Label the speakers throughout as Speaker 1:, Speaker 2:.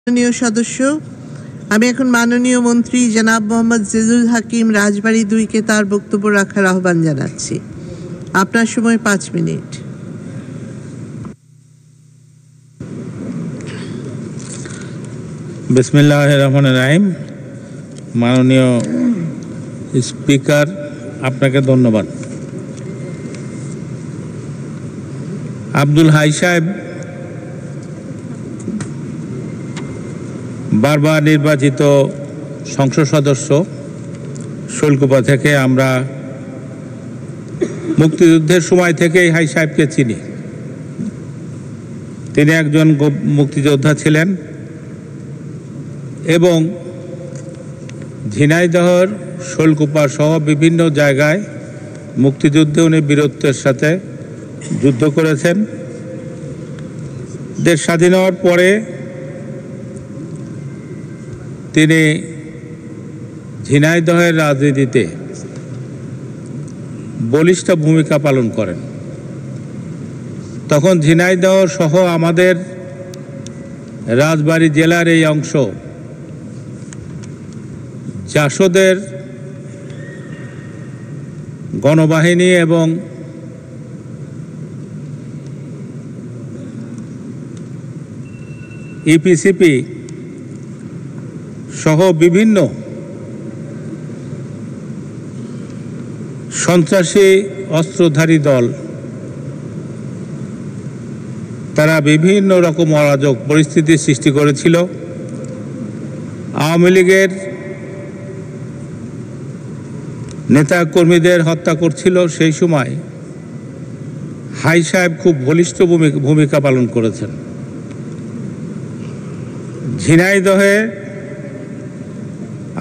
Speaker 1: মাননীয় সদস্য, আমি এখন মাননীয় মন্ত্রী জনাব মোহাম্মদ জিলুল হাকিম রাজবাড়ী 2-কে তার বক্তব্য রাখার আহ্বান জানাচ্ছি। আপনার সময় 5 মিনিট।
Speaker 2: বিসমিল্লাহির রহমানির রহিম। মাননীয় স্পিকার, আপনাকে ধন্যবাদ। আব্দুল হাই সাহেব বারবার নির্বাচিত সংসদ সদস্য, শৈলকুপা থেকে। আমরা মুক্তিযুদ্ধের সময় থেকেই হাই সাহেবকে চিনি। তিনি একজন মুক্তিযোদ্ধা ছিলেন এবং ঝিনাইদহের শৈলকুপা সহ বিভিন্ন জায়গায় মুক্তিযুদ্ধে উনি বীরত্বের সাথে যুদ্ধ করেছেন। দেশ স্বাধীন হওয়ার পরে তিনি ঝিনাইদহের রাজনীতিতে বলিষ্ঠ ভূমিকা পালন করেন। তখন ঝিনাইদহ সহ আমাদের রাজবাড়ী জেলার এই অংশ জাসদের গণবাহিনী এবং ইপিসিপি সহ বিভিন্ন সন্ত্রাসী অস্ত্রধারী দল, তারা বিভিন্ন রকম অরাজক পরিস্থিতির সৃষ্টি করেছিল। আওয়ামী লীগের নেতা কর্মীদের হত্যা করছিল। সেই সময় হাই সাহেব খুব বলিষ্ঠ ভূমিকা পালন করেছেন। ঝিনাইদহে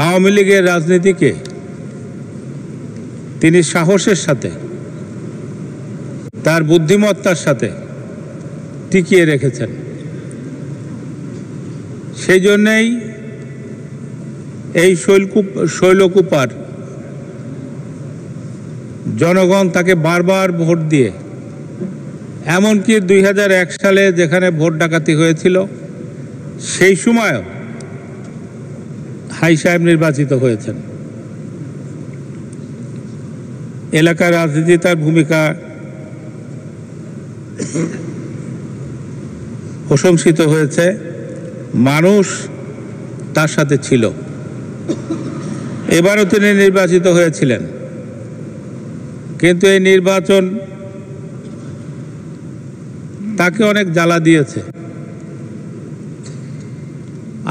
Speaker 2: আওয়ামী লীগের রাজনীতিকে তিনি সাহসের সাথে, তার বুদ্ধিমত্তার সাথে টিকিয়ে রেখেছেন। সেই জন্যেই এই শৈলকুপার জনগণ তাকে বারবার ভোট দিয়ে, এমনকি 2001 সালে যেখানে ভোট ডাকাতি হয়েছিল সেই সময়ও হাই সাহেব নির্বাচিত হয়েছেন। এলাকার রাজনীতি তার ভূমিকা প্রশংসিত হয়েছে। মানুষ তার সাথে ছিল। এবারও তিনি নির্বাচিত হয়েছিলেন, কিন্তু এই নির্বাচন তাকে অনেক জ্বালা দিয়েছে।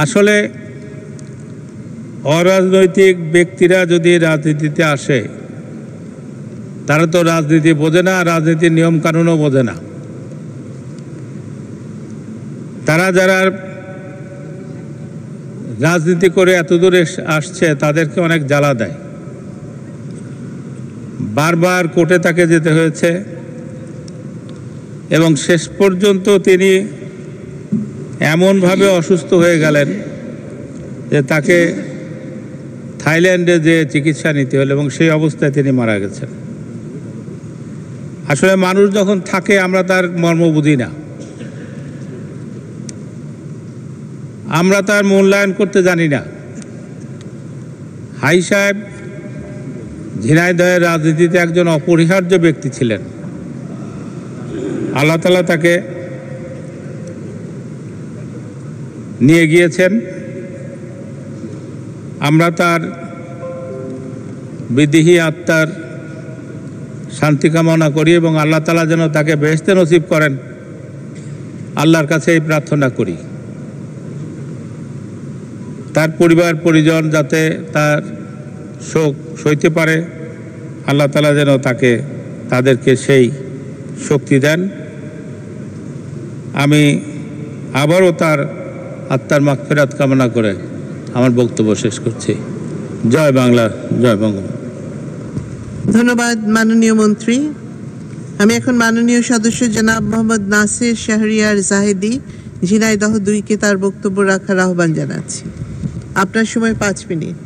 Speaker 2: আসলে অরাজনৈতিক ব্যক্তিরা যদি রাজনীতিতে আসে, তারা তো রাজনীতি বোঝে না, রাজনীতির নিয়ম কানুনও বোঝে না। তারা যারা রাজনীতি করে এত দূরে আসছে, তাদেরকে অনেক জ্বালা দেয়। বারবার কোর্টে তাকে যেতে হয়েছে এবং শেষ পর্যন্ত তিনি এমনভাবে অসুস্থ হয়ে গেলেন যে তাকে থাইল্যান্ডে যে চিকিৎসা নিতে হলো এবং সেই অবস্থায় তিনি মারা গেছেন। আসলে মানুষ যখন থাকে, আমরা তার মর্ম বুঝি না, আমরা তার মূল্যায়ন করতে জানি না। হাই সাহেব ঝিনাইদহের রাজনীতিতে একজন অপরিহার্য ব্যক্তি ছিলেন। আল্লাহ তাআলা তাকে নিয়ে গিয়েছেন। আমরা তার বিদেহী আত্মার শান্তি কামনা করি এবং আল্লাহ তাআলা যেন তাকে বেহেশতে নসিব করেন, আল্লাহর কাছে এই প্রার্থনা করি। তার পরিবার পরিজন যাতে তার শোক সইতে পারে, আল্লাহ তাআলা যেন তাদেরকে সেই শক্তি দেন। আমি আবারও তার আত্মার মাগফিরাত কামনা করে আমার বক্তব্য শেষ করছি। জয় বাংলা, জয় বঙ্গবন্ধু।
Speaker 1: ধন্যবাদ মাননীয় মন্ত্রী। আমি এখন মাননীয় সদস্য জনাব মোহাম্মদ নাসির শাহরিয়ার জাহেদি ঝিনাইদহ 2-কে তার বক্তব্য রাখার আহ্বান জানাচ্ছি। আপনার সময় 5 মিনিট।